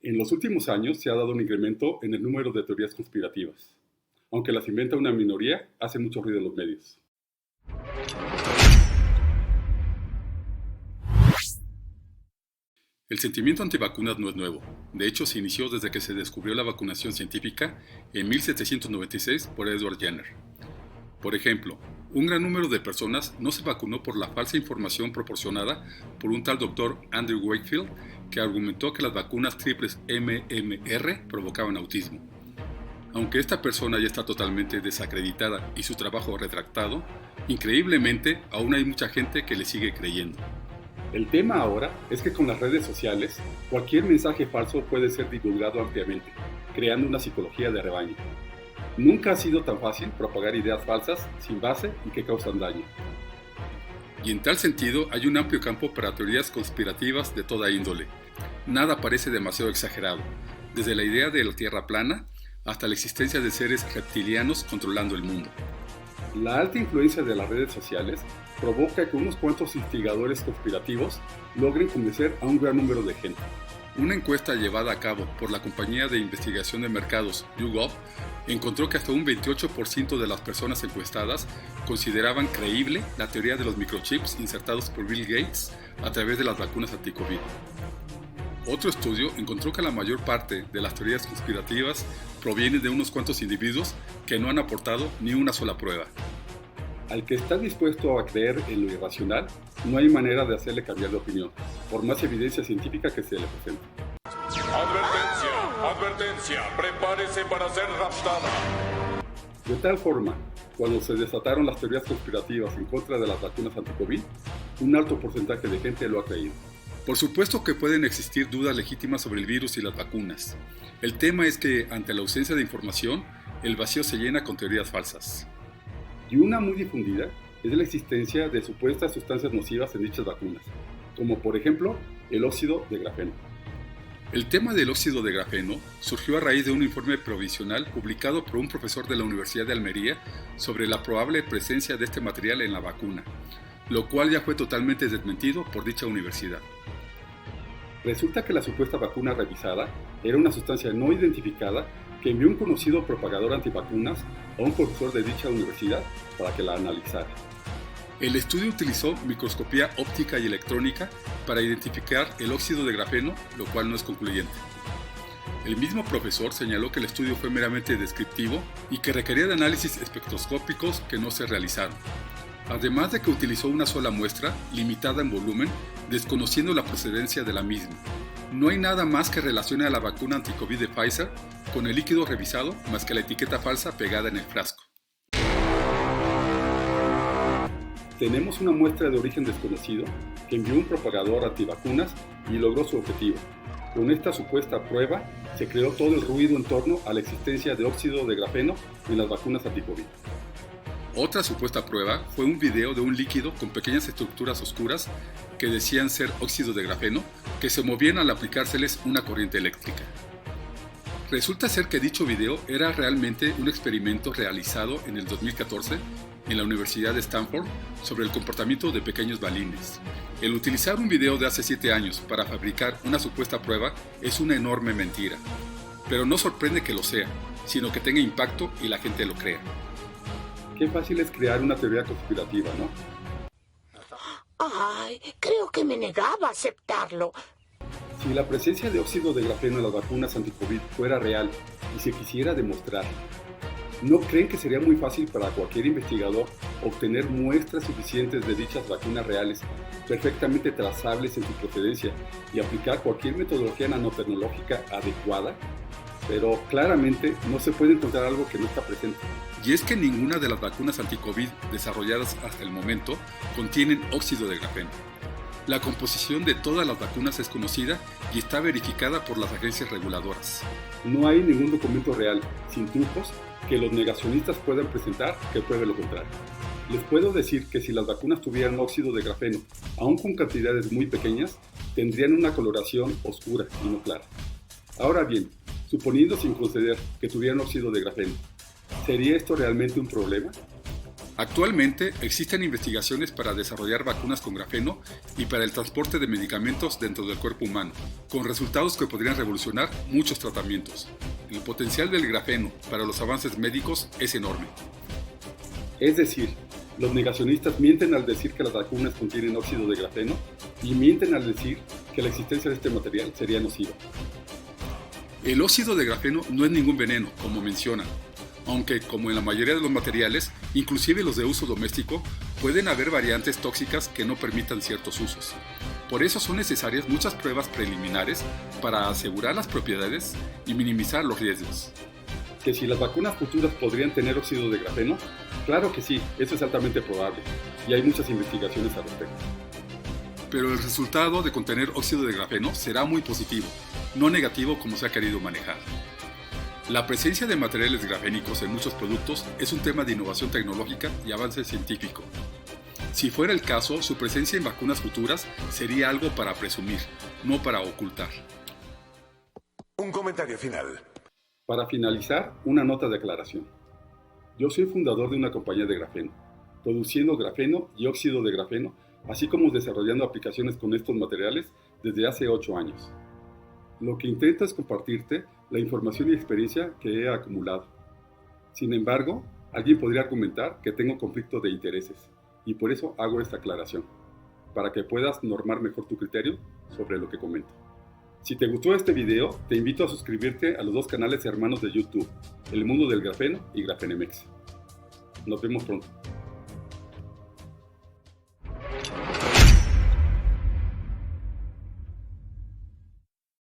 En los últimos años se ha dado un incremento en el número de teorías conspirativas. Aunque las inventa una minoría, hace mucho ruido en los medios. El sentimiento antivacunas no es nuevo. De hecho, se inició desde que se descubrió la vacunación científica en 1796 por Edward Jenner. Por ejemplo, un gran número de personas no se vacunó por la falsa información proporcionada por un tal Dr. Andrew Wakefield, que argumentó que las vacunas triples MMR provocaban autismo. Aunque esta persona ya está totalmente desacreditada y su trabajo retractado, increíblemente aún hay mucha gente que le sigue creyendo. El tema ahora es que con las redes sociales, cualquier mensaje falso puede ser divulgado ampliamente, creando una psicología de rebaño. Nunca ha sido tan fácil propagar ideas falsas, sin base y que causan daño. Y en tal sentido hay un amplio campo para teorías conspirativas de toda índole. Nada parece demasiado exagerado, desde la idea de la Tierra plana hasta la existencia de seres reptilianos controlando el mundo. La alta influencia de las redes sociales provoca que unos cuantos instigadores conspirativos logren convencer a un gran número de gente. Una encuesta llevada a cabo por la compañía de investigación de mercados YouGov encontró que hasta un 28% de las personas encuestadas consideraban creíble la teoría de los microchips insertados por Bill Gates a través de las vacunas anti-COVID. Otro estudio encontró que la mayor parte de las teorías conspirativas provienen de unos cuantos individuos que no han aportado ni una sola prueba. Al que está dispuesto a creer en lo irracional, no hay manera de hacerle cambiar de opinión, por más evidencia científica que se le presente. ¡Advertencia! ¡Advertencia! ¡Prepárese para ser raptada! De tal forma, cuando se desataron las teorías conspirativas en contra de las vacunas anti-COVID, un alto porcentaje de gente lo ha creído. Por supuesto que pueden existir dudas legítimas sobre el virus y las vacunas. El tema es que, ante la ausencia de información, el vacío se llena con teorías falsas. Y una muy difundida es la existencia de supuestas sustancias nocivas en dichas vacunas, como por ejemplo el óxido de grafeno. El tema del óxido de grafeno surgió a raíz de un informe provisional publicado por un profesor de la Universidad de Almería sobre la probable presencia de este material en la vacuna, lo cual ya fue totalmente desmentido por dicha universidad. Resulta que la supuesta vacuna revisada era una sustancia no identificada que envió un conocido propagador antivacunas a un profesor de dicha universidad para que la analizara. El estudio utilizó microscopía óptica y electrónica para identificar el óxido de grafeno, lo cual no es concluyente. El mismo profesor señaló que el estudio fue meramente descriptivo y que requería de análisis espectroscópicos que no se realizaron. Además de que utilizó una sola muestra, limitada en volumen, desconociendo la procedencia de la misma. No hay nada más que relacione a la vacuna anti-COVID de Pfizer con el líquido revisado más que la etiqueta falsa pegada en el frasco. Tenemos una muestra de origen desconocido que envió un propagador antivacunas y logró su objetivo. Con esta supuesta prueba se creó todo el ruido en torno a la existencia de óxido de grafeno en las vacunas anti-COVID. Otra supuesta prueba fue un video de un líquido con pequeñas estructuras oscuras que decían ser óxido de grafeno que se movían al aplicárseles una corriente eléctrica. Resulta ser que dicho video era realmente un experimento realizado en el 2014 en la Universidad de Stanford sobre el comportamiento de pequeños balines. El utilizar un video de hace 7 años para fabricar una supuesta prueba es una enorme mentira. Pero no sorprende que lo sea, sino que tenga impacto y la gente lo crea. Qué fácil es crear una teoría conspirativa, ¿no? Ay, creo que me negaba a aceptarlo. Si la presencia de óxido de grafeno en las vacunas anti-COVID fuera real y se quisiera demostrar, ¿no creen que sería muy fácil para cualquier investigador obtener muestras suficientes de dichas vacunas reales, perfectamente trazables en su procedencia y aplicar cualquier metodología nanotecnológica adecuada? Pero claramente no se puede encontrar algo que no está presente. Y es que ninguna de las vacunas anti-COVID desarrolladas hasta el momento contienen óxido de grafeno. La composición de todas las vacunas es conocida y está verificada por las agencias reguladoras. No hay ningún documento real, sin trucos, que los negacionistas puedan presentar que pruebe lo contrario. Les puedo decir que si las vacunas tuvieran óxido de grafeno, aun con cantidades muy pequeñas, tendrían una coloración oscura y no clara. Ahora bien, suponiendo sin conceder que tuvieran óxido de grafeno, ¿sería esto realmente un problema? Actualmente existen investigaciones para desarrollar vacunas con grafeno y para el transporte de medicamentos dentro del cuerpo humano, con resultados que podrían revolucionar muchos tratamientos. El potencial del grafeno para los avances médicos es enorme. Es decir, los negacionistas mienten al decir que las vacunas contienen óxido de grafeno y mienten al decir que la existencia de este material sería nociva. El óxido de grafeno no es ningún veneno, como mencionan, aunque, como en la mayoría de los materiales, inclusive los de uso doméstico, pueden haber variantes tóxicas que no permitan ciertos usos. Por eso son necesarias muchas pruebas preliminares para asegurar las propiedades y minimizar los riesgos. ¿Que si las vacunas futuras podrían tener óxido de grafeno? Claro que sí, eso es altamente probable, y hay muchas investigaciones al respecto. Pero el resultado de contener óxido de grafeno será muy positivo, no negativo como se ha querido manejar. La presencia de materiales grafénicos en muchos productos es un tema de innovación tecnológica y avance científico. Si fuera el caso, su presencia en vacunas futuras sería algo para presumir, no para ocultar. Un comentario final. Para finalizar, una nota de aclaración. Yo soy fundador de una compañía de grafeno, produciendo grafeno y óxido de grafeno, así como desarrollando aplicaciones con estos materiales desde hace 8 años. Lo que intento es compartirte la información y experiencia que he acumulado. Sin embargo, alguien podría argumentar que tengo conflicto de intereses, y por eso hago esta aclaración, para que puedas normar mejor tu criterio sobre lo que comento. Si te gustó este video, te invito a suscribirte a los 2 canales hermanos de YouTube, El Mundo del Grafeno y Grafenemex. Nos vemos pronto.